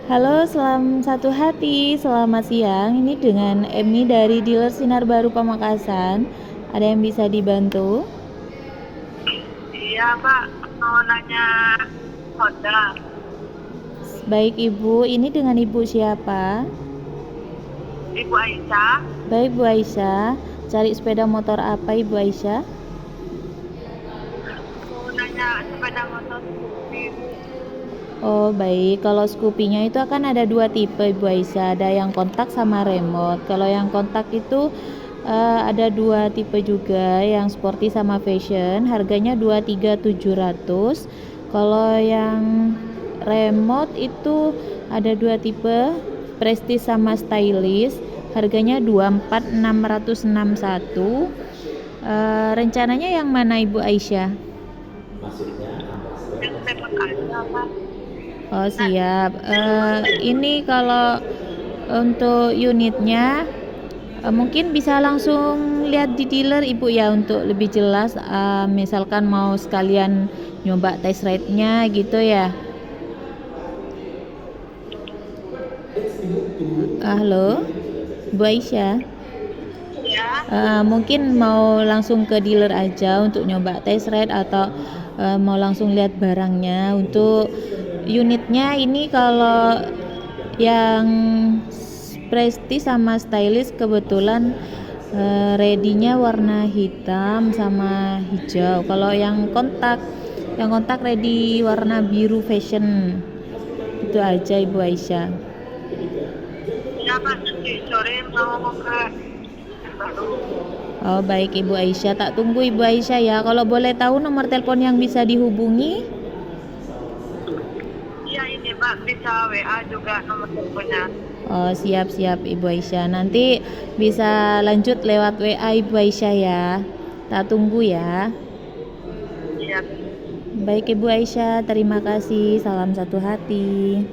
Halo, satu hati. Selamat siang. Ini dengan Emi dari dealer Sinar Baru Pamekasan. Ada yang bisa dibantu? Iya, Pak. Mau nanya Honda. Baik, Ibu. Ini dengan Ibu siapa? Ibu Aisyah. Baik, Bu Aisyah. Cari sepeda motor apa, Ibu Aisyah? Mau nanya sepeda motor Scoopy. Oh, baik. Kalau Scoopy-nya itu akan ada dua tipe, Ibu Aisyah. Ada yang kontak sama remote. Kalau yang kontak itu ada dua tipe juga, yang sporty sama fashion. Harganya 23.700. Kalau yang remote itu ada dua tipe, prestige sama stylish. Harganya 24.661. Rencananya yang mana, Ibu Aisyah? Yang tembak aja, Pak. Oh, Nah, siap. Ini kalau untuk unitnya mungkin bisa langsung lihat di dealer, Ibu, ya, untuk lebih jelas. Misalkan mau sekalian nyoba test ride-nya gitu ya. Halo, Bu Aisyah. ya. Mungkin mau langsung ke dealer aja untuk nyoba test ride, atau mau langsung lihat barangnya. Untuk unitnya ini kalau yang prestige sama stylish kebetulan ready-nya warna hitam sama hijau. Kalau yang kontak ready warna biru fashion. Itu aja, Ibu Aisyah. Ya, Pak. Nanti sore mau ke baru. Oh, baik, Ibu Aisyah. Tak tunggu, Ibu Aisyah, ya. Kalau boleh tahu nomor telepon yang bisa dihubungi? Iya, ini, Pak. Bisa WA juga nomor teleponnya. Oh, siap-siap, Ibu Aisyah. Nanti bisa lanjut lewat WA, Ibu Aisyah, ya. Tak tunggu ya. Iya. Baik, Ibu Aisyah, terima kasih. Salam satu hati.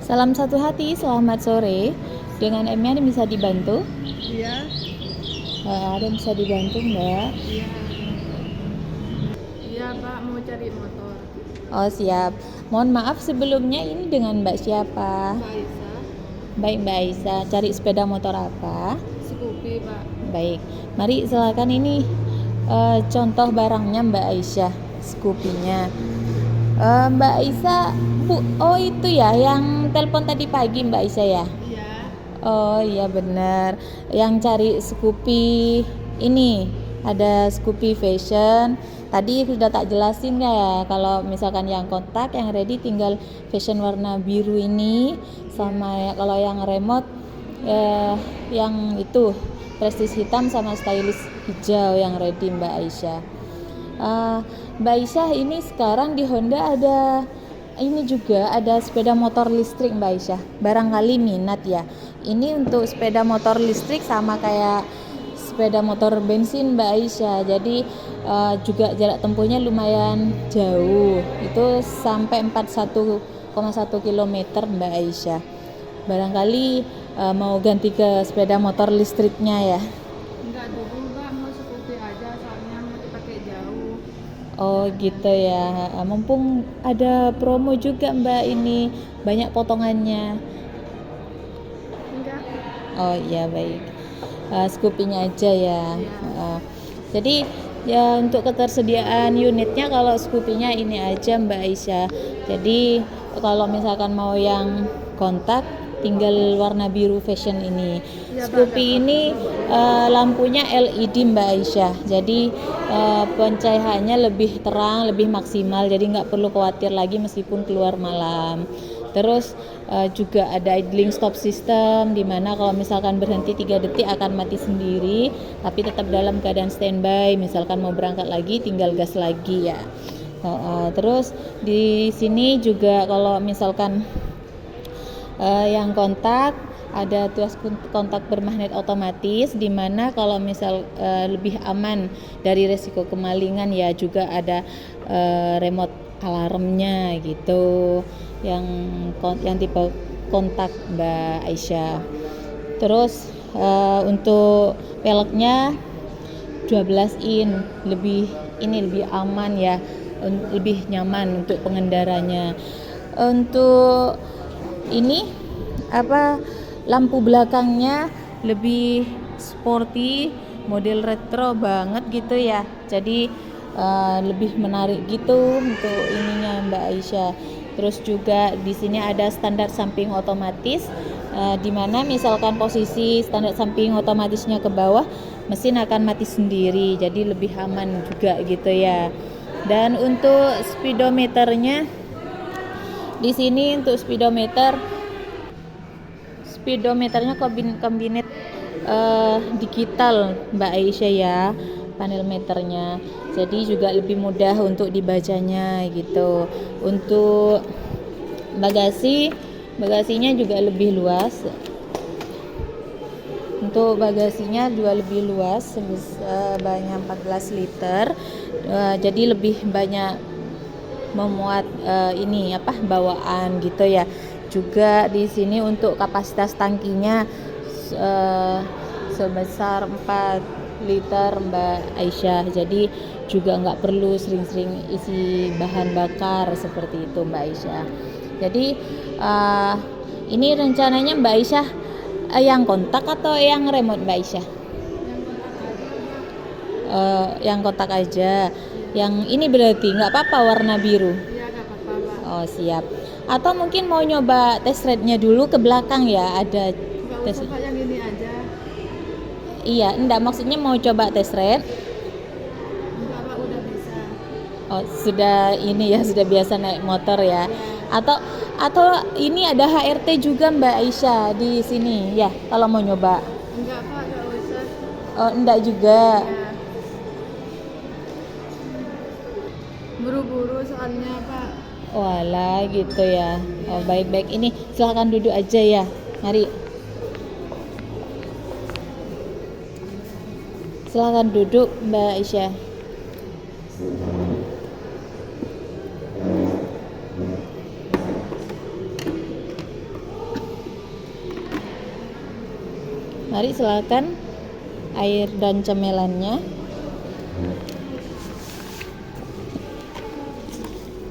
Salam satu hati, selamat sore. Dengan Emi ada bisa dibantu? Iya. Ada yang bisa dibantu, Mbak? Iya. Iya, Pak. Mau cari motor. Oh, siap. Mohon maaf sebelumnya, ini dengan Mbak siapa? Pak Aisyah. Baik, Mbak Aisyah. Cari sepeda motor apa? Scoopy, Pak. Baik, mari silakan. Ini contoh barangnya Mbak Aisyah, Scoopy-nya. Mbak Aisyah, Bu, oh itu ya yang telepon tadi pagi, Mbak Aisyah, ya? Iya. Oh iya, benar. Yang cari Scoopy ini ada Scoopy Fashion. Tadi sudah tak jelasin ya, kalau misalkan yang kontak, yang ready tinggal fashion warna biru ini, sama kalau yang remote yang itu prestige hitam sama stylish hijau yang ready, Mbak Aisyah. Mbak Aisyah, ini sekarang di Honda ada ini juga, ada sepeda motor listrik, Mbak Aisyah. Barangkali minat ya. Ini untuk sepeda motor listrik sama kayak sepeda motor bensin, Mbak Aisyah. Jadi juga jarak tempuhnya lumayan jauh. Itu sampai 41,1 km, Mbak Aisyah. Barangkali mau ganti ke sepeda motor listriknya ya. Enggak dulu, Mbak. Mau Scoopy aja, soalnya mau dipakai jauh. Oh gitu ya. Mumpung ada promo juga, Mbak, ini banyak potongannya. Enggak. Oh iya, baik. Scoopy-nya aja ya. Iya. Jadi ya, untuk ketersediaan unitnya kalau Scoopy-nya ini aja, Mbak Aisyah. Jadi kalau misalkan mau yang kontak, tinggal warna biru fashion ini. Iya, Mbak, Scoopy dapat. ini lampunya LED, Mbak Aisyah. Jadi pencahayaannya lebih terang, lebih maksimal. Jadi nggak perlu khawatir lagi meskipun keluar malam. Terus juga ada idling stop system, di mana kalau misalkan berhenti 3 detik akan mati sendiri, tapi tetap dalam keadaan standby. Misalkan mau berangkat lagi tinggal gas lagi ya. Terus di sini juga kalau misalkan yang kontak, ada tuas kontak bermagnet otomatis, di mana kalau misal lebih aman dari resiko kemalingan ya, juga ada remote alarmnya gitu, yang tipe kontak Mbak Aisyah. Terus untuk peleknya 12 in, lebih aman ya, lebih nyaman untuk pengendaranya. Untuk ini lampu belakangnya lebih sporty, model retro banget gitu ya. Jadi lebih menarik gitu untuk ininya Mbak Aisyah. Terus juga di sini ada standar samping otomatis, di mana misalkan posisi standar samping otomatisnya ke bawah, mesin akan mati sendiri, jadi lebih aman juga gitu ya. Dan untuk speedometernya, di sini untuk speedometernya kombinet digital Mbak Aisyah ya, panel meternya, jadi juga lebih mudah untuk dibacanya gitu. Untuk bagasinya juga lebih luas. Untuk bagasinya juga lebih luas, banyak 14 liter, jadi lebih banyak memuat bawaan gitu ya. Juga di sini untuk kapasitas tangkinya sebesar 4 liter Mbak Aisyah, jadi juga nggak perlu sering-sering isi bahan bakar seperti itu Mbak Aisyah. Jadi ini rencananya Mbak Aisyah yang kontak atau yang remote Mbak Aisyah? Yang kontak aja. Yang ini berarti nggak apa-apa warna biru? Iya, nggak apa-apa, Pak. Oh siap. Atau mungkin mau nyoba test ride-nya dulu ke belakang ya, ada Nggak usah, Pak, yang ini aja. Iya, enggak, maksudnya mau coba test ride. Enggak, Pak, udah bisa. Oh, sudah biasa naik motor ya. Atau ini ada HRT juga Mbak Aisyah di sini ya, kalau mau nyoba. Enggak, Pak, nggak usah. Oh, enggak juga. Ya. Buru-buru soalnya, Pak. Walah gitu ya. Oh, baik-baik. Ini silahkan duduk aja ya. Mari. Silahkan duduk Mbak Aisyah. Mari silakan air dan cemilannya.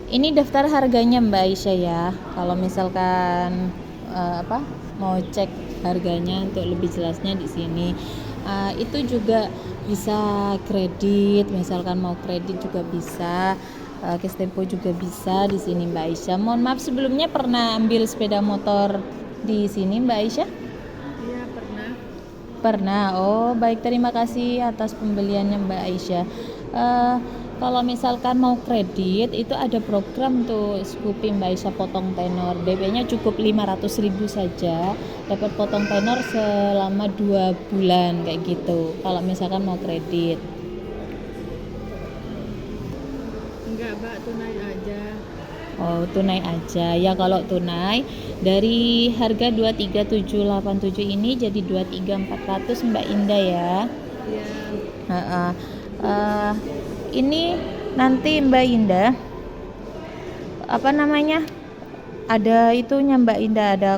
Ini daftar harganya Mbak Aisyah ya. Kalau misalkan mau cek harganya untuk lebih jelasnya di sini. Itu juga bisa kredit, misalkan mau kredit juga bisa. Cash Tempo juga bisa di sini Mbak Aisyah. Mohon maaf sebelumnya pernah ambil sepeda motor di sini Mbak Aisyah? Iya, pernah. Pernah. Oh, baik, terima kasih atas pembeliannya Mbak Aisyah. Kalau misalkan mau kredit, itu ada program tuh Scoopy Mbak Aisyah potong tenor. DP-nya cukup 500.000 saja, dapat potong tenor selama 2 bulan kayak gitu. Kalau misalkan mau kredit. Enggak, Pak, tunai aja. Oh, tunai aja. Ya kalau tunai dari harga 23.787 ini jadi 23.400 Mbak Indah ya. Iya. Ini nanti Mbak Indah ada itunya Mbak Indah,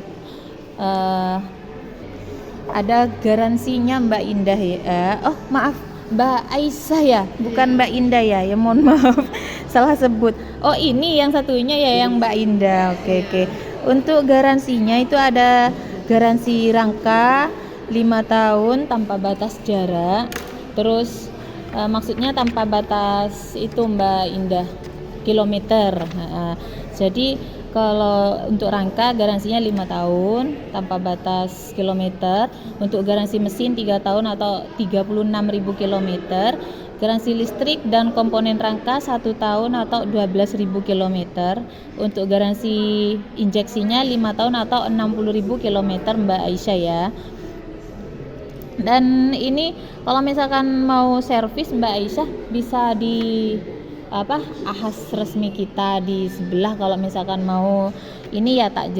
ada garansinya Mbak Indah ya. Oh maaf, Mbak Aisyah ya, bukan Mbak Indah ya. Ya mohon maaf, salah sebut. Oh ini yang satunya ya, yang Mbak Indah. Oke. Untuk garansinya itu ada garansi rangka 5 tahun tanpa batas jarak. Terus maksudnya tanpa batas itu Mbak Indah, kilometer. Jadi Kalau untuk rangka garansinya 5 tahun tanpa batas kilometer. Untuk garansi mesin 3 tahun atau 36.000 kilometer. Garansi listrik dan komponen rangka 1 tahun atau 12.000 kilometer. Untuk garansi injeksinya 5 tahun atau 60.000 kilometer Mbak Aisyah ya. Dan ini kalau misalkan mau servis Mbak Aisyah bisa di ahas resmi kita di sebelah. Kalau misalkan mau ini ya tak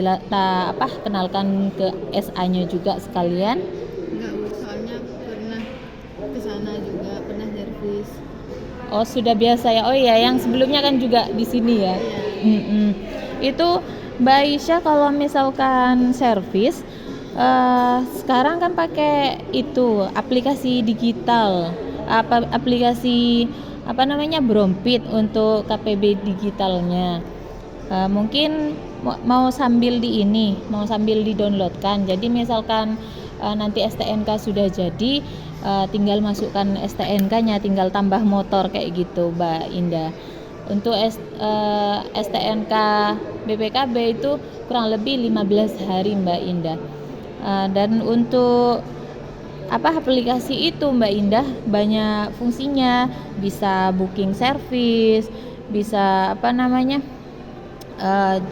kenalkan ke SA-nya juga sekalian. Enggak Bu, soalnya pernah ke sana juga, pernah servis. Oh sudah biasa ya. Oh iya, yang sebelumnya kan juga di sini ya. Iya. Itu Mbak Aisyah kalau misalkan servis sekarang kan pakai itu aplikasi digital, aplikasi Brompit untuk KPB digitalnya. Mungkin mau sambil di-downloadkan. Jadi misalkan nanti STNK sudah jadi, tinggal masukkan STNK-nya, tinggal tambah motor kayak gitu Mbak Indah. Untuk STNK BPKB itu kurang lebih 15 hari Mbak Indah. Dan untuk aplikasi itu Mbak Indah banyak fungsinya, bisa booking service, bisa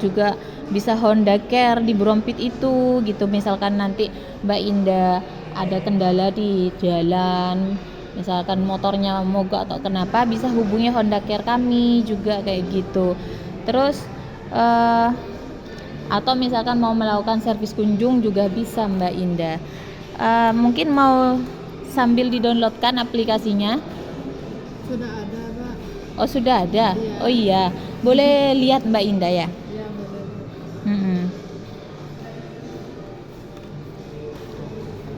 juga bisa Honda Care di Brompit itu gitu. Misalkan nanti Mbak Indah ada kendala di jalan, misalkan motornya mogok atau kenapa, bisa hubungi Honda Care kami juga kayak gitu. Terus atau misalkan mau melakukan servis kunjung juga bisa Mbak Indah. Mungkin mau sambil di-downloadkan aplikasinya. Sudah ada Pak. Oh sudah ada. Iya. Oh iya, boleh lihat Mbak Indah ya. Iya boleh.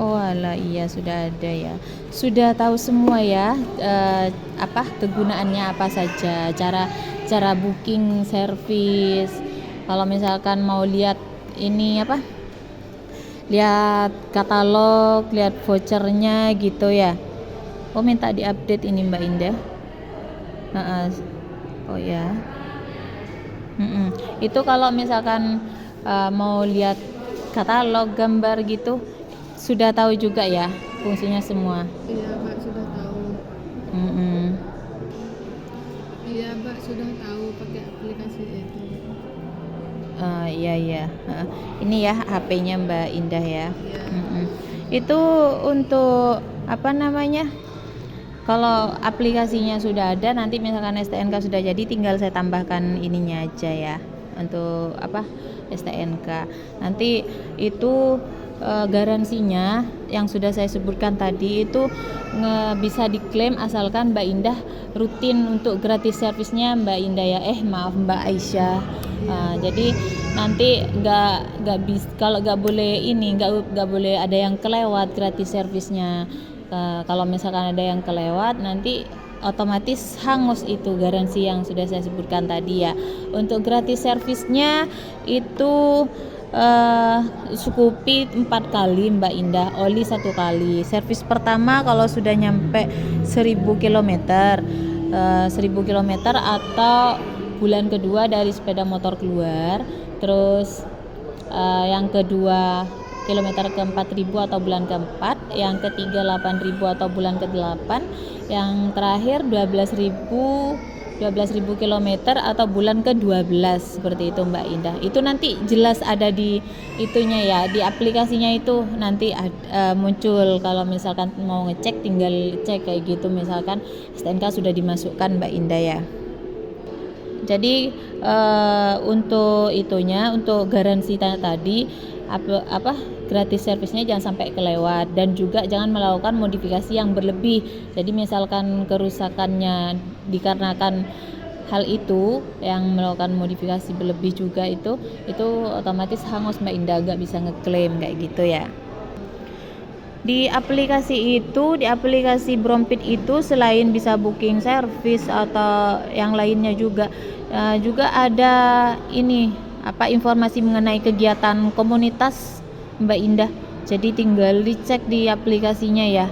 Oh alah, iya sudah ada ya. Sudah tahu semua ya kegunaannya apa saja, cara booking servis. Kalau misalkan mau lihat ini lihat katalog, lihat vouchernya gitu ya. Oh minta diupdate ini Mbak Indah. Oh ya. Itu kalau misalkan mau lihat katalog, gambar gitu, sudah tahu juga ya fungsinya semua. Iya Pak, sudah tahu. Iya Pak, sudah tahu pakai aplikasi itu. Iya. Ini ya HP-nya Mbak Indah ya. Iya. Itu untuk kalau aplikasinya sudah ada, nanti misalkan STNK sudah jadi, tinggal saya tambahkan ininya aja ya untuk STNK. Nanti itu garansinya yang sudah saya sebutkan tadi itu bisa diklaim asalkan Mbak Indah rutin untuk gratis servisnya Mbak Indah ya. Mbak Aisyah. Jadi nanti kalau nggak boleh ada yang kelewat gratis servisnya. Kalau misalkan ada yang kelewat, nanti otomatis hangus itu garansi yang sudah saya sebutkan tadi ya. Untuk gratis servisnya itu Scoopy 4 kali Mbak Indah, oli 1 kali. Servis pertama kalau sudah nyampe 1000 km, 1000 km atau bulan kedua dari sepeda motor keluar. Terus yang kedua kilometer ke-4000 atau bulan keempat, yang ketiga 8000 atau bulan ke-8, yang terakhir 12.000 kilometer atau bulan ke-12, seperti itu Mbak Indah. Itu nanti jelas ada di itunya ya, di aplikasinya itu nanti muncul. Kalau misalkan mau ngecek tinggal cek kayak gitu, misalkan STNK sudah dimasukkan Mbak Indah ya. Jadi untuk garansi tadi gratis servisnya jangan sampai kelewat, dan juga jangan melakukan modifikasi yang berlebih. Jadi misalkan kerusakannya dikarenakan hal itu, yang melakukan modifikasi berlebih juga itu otomatis hangus Mbak Indah, gak bisa ngeklaim kayak gitu ya. Di aplikasi Brompit itu selain bisa booking service atau yang lainnya juga ada informasi mengenai kegiatan komunitas Mbak Indah. Jadi tinggal dicek di aplikasinya ya.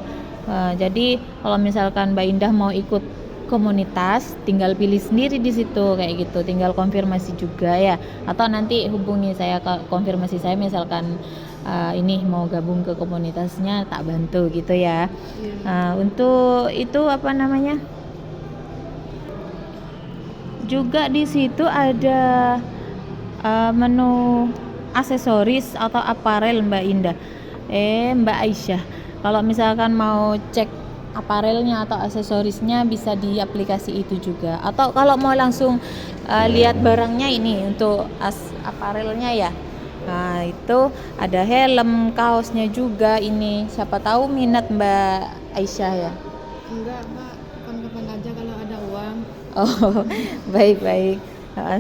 Jadi kalau misalkan Mbak Indah mau ikut komunitas, tinggal pilih sendiri di situ kayak gitu, tinggal konfirmasi juga ya, atau nanti hubungi saya konfirmasi saya misalkan ini mau gabung ke komunitasnya tak bantu gitu ya. Untuk itu apa namanya, juga di situ ada menu aksesoris atau aparel Mbak Indah. Mbak Aisyah, kalau misalkan mau cek aparelnya atau aksesorisnya bisa di aplikasi itu juga. Atau kalau mau langsung lihat barangnya ini untuk aparelnya ya. Nah, itu ada helm, kaosnya juga ini. Siapa tahu minat Mbak Aisyah ya. Enggak Mbak, kapan-kapan aja kalau ada uang. Oh, baik-baik.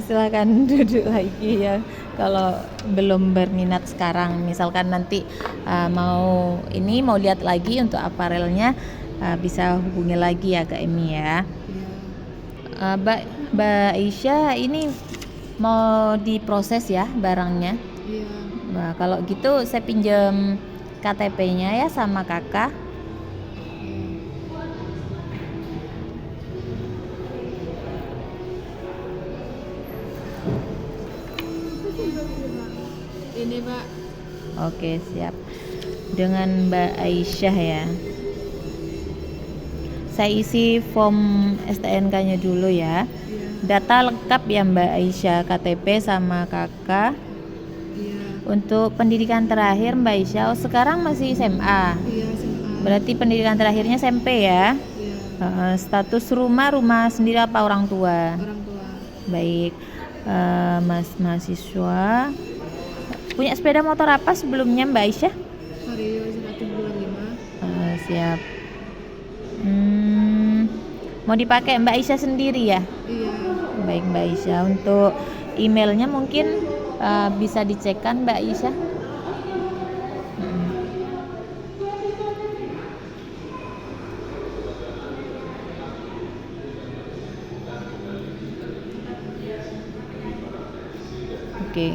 Silakan duduk lagi ya. Kalau belum berminat sekarang, misalkan nanti mau lihat lagi untuk aparelnya, bisa hubungi lagi ya ke Emi ya. Mbak Aisyah, ini mau diproses ya barangnya. Iya. Nah, kalau gitu saya pinjam KTP-nya ya sama kakak. Ini Pak. Oke, siap. Dengan Mbak Aisyah ya. Saya isi form STNK-nya dulu ya. Data lengkap ya Mbak Aisyah, KTP sama kakak. Untuk pendidikan terakhir Mbak Aisyah, sekarang masih SMA. Iya, SMA. Berarti pendidikan terakhirnya SMP ya. Iya. Status rumah sendiri apa orang tua? Orang tua. Baik. Mas mahasiswa. Punya sepeda motor apa sebelumnya Mbak Aisyah? Vario 125. Siap. Mau dipakai Mbak Aisyah sendiri ya? Iya. Baik Mbak Aisyah, untuk emailnya mungkin bisa dicekkan Mbak Aisyah. Oke.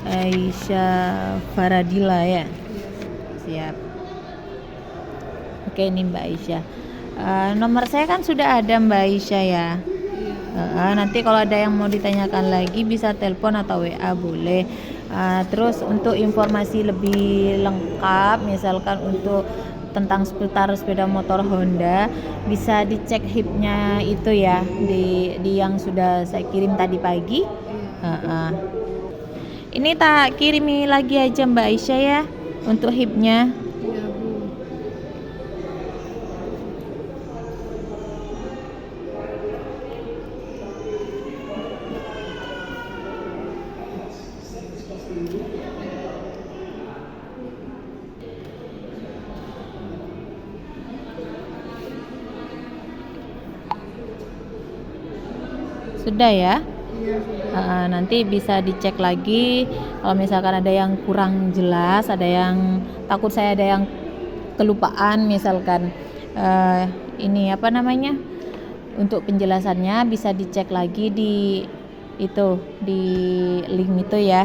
Aisyah Faradila ya. Siap. Oke, ini Mbak Aisyah. Nomor saya kan sudah ada Mbak Aisyah ya. Nanti kalau ada yang mau ditanyakan lagi bisa telepon atau WA boleh. Terus untuk informasi lebih lengkap, misalkan untuk tentang seputar sepeda motor Honda, bisa dicek hipnya itu ya di yang sudah saya kirim tadi pagi. Ini tak kirimi lagi aja Mbak Aisyah ya untuk hipnya. Iya Bu. Sudah ya. Iya sudah. Nanti bisa dicek lagi kalau misalkan ada yang kurang jelas, ada yang takut saya ada yang kelupaan misalkan ini apa namanya, untuk penjelasannya bisa dicek lagi di link itu ya.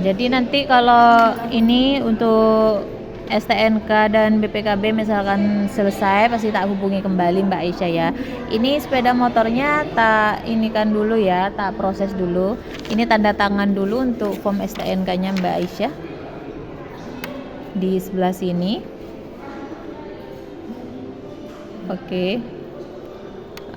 Jadi nanti kalau ini untuk STNK dan BPKB misalkan selesai, pasti tak hubungi kembali Mbak Aisyah ya. Ini sepeda motornya tak inikan dulu ya, tak proses dulu. Ini tanda tangan dulu untuk form STNK-nya Mbak Aisyah di sebelah sini. Oke.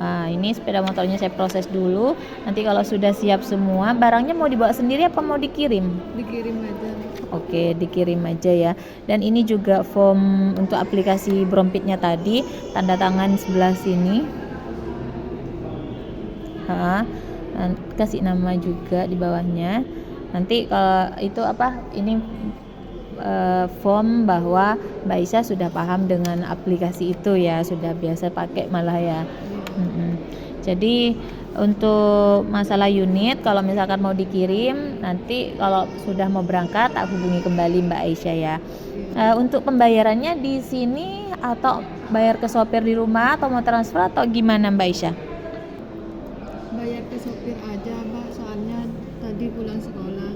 Ini sepeda motornya saya proses dulu. Nanti kalau sudah siap semua, barangnya mau dibawa sendiri apa mau dikirim? Dikirim aja. Oke, dikirim aja ya. Dan ini juga form untuk aplikasi Brompitnya tadi, tanda tangan sebelah sini. Kasih nama juga di bawahnya. Nanti kalau itu apa? Ini form bahwa Mbak Aisyah sudah paham dengan aplikasi itu ya, sudah biasa pakai malah ya. Jadi untuk masalah unit, kalau misalkan mau dikirim, nanti kalau sudah mau berangkat tak hubungi kembali Mbak Aisyah ya. Untuk pembayarannya di sini atau bayar ke sopir di rumah atau mau transfer atau gimana Mbak Aisyah? Bayar ke sopir aja Mbak, soalnya tadi pulang sekolah.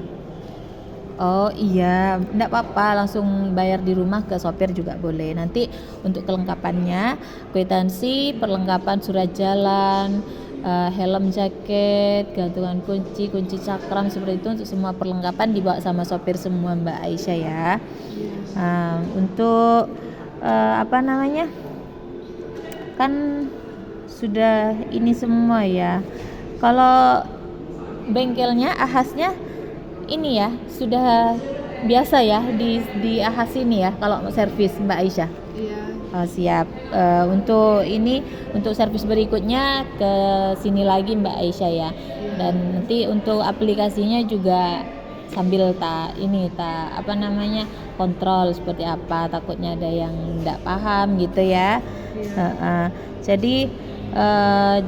Oh iya, enggak apa-apa, langsung bayar di rumah ke sopir juga boleh. Nanti untuk kelengkapannya, kwitansi, perlengkapan surat jalan, helm jaket, gantungan kunci, kunci cakram seperti itu, untuk semua perlengkapan dibawa sama sopir semua Mbak Aisyah ya. Iya. Untuk apa namanya? Kan sudah ini semua ya. Kalau bengkelnya Ahasnya ini ya sudah biasa ya di Ahas ini ya kalau servis Mbak Aisyah. Iya. Oh, siap. Untuk ini untuk servis berikutnya ke sini lagi Mbak Aisyah ya. Dan nanti untuk aplikasinya juga sambil apa namanya kontrol seperti apa, takutnya ada yang enggak paham gitu ya. Iya. Jadi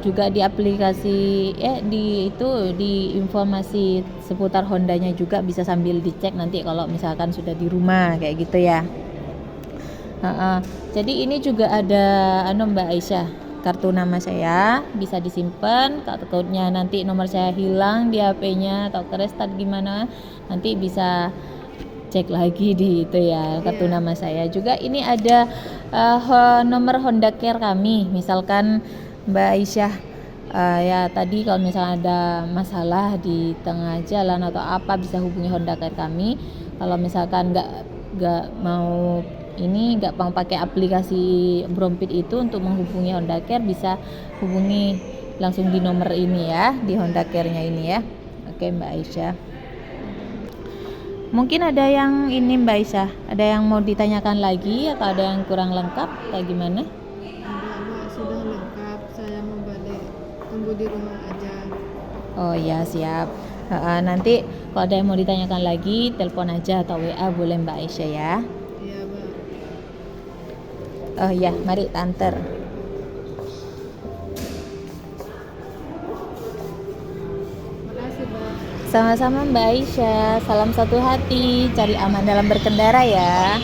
juga di aplikasi di informasi seputar Hondanya juga bisa sambil dicek nanti kalau misalkan sudah di rumah kayak gitu ya. Jadi ini juga ada Mbak Aisyah, kartu nama saya bisa disimpan, takutnya nanti nomor saya hilang di HP-nya atau restart gimana, nanti bisa cek lagi di itu ya kartu Iya. nama saya. Juga ini ada nomor Honda Care kami, misalkan Mbak Aisyah ya tadi kalau misalnya ada masalah di tengah jalan atau apa bisa hubungi Honda Care kami. Kalau misalkan nggak mau pakai aplikasi Brompit itu untuk menghubungi Honda Care, bisa hubungi langsung di nomor ini ya, di Honda Care-nya ini ya. Oke Mbak Aisyah. Mungkin ada yang ini Mbak Aisyah, ada yang mau ditanyakan lagi atau ada yang kurang lengkap atau gimana? Enggak, Mbak, sudah lengkap. Saya mau balik. Tunggu di rumah aja. Oh ya siap. Nanti kalau ada yang mau ditanyakan lagi, telepon aja atau WA boleh Mbak Aisyah ya. Iya, Mbak. Oh ya, mari tanter. Makasih, Mbak. Sama-sama Mbak Aisyah. Salam satu hati, cari aman dalam berkendara ya.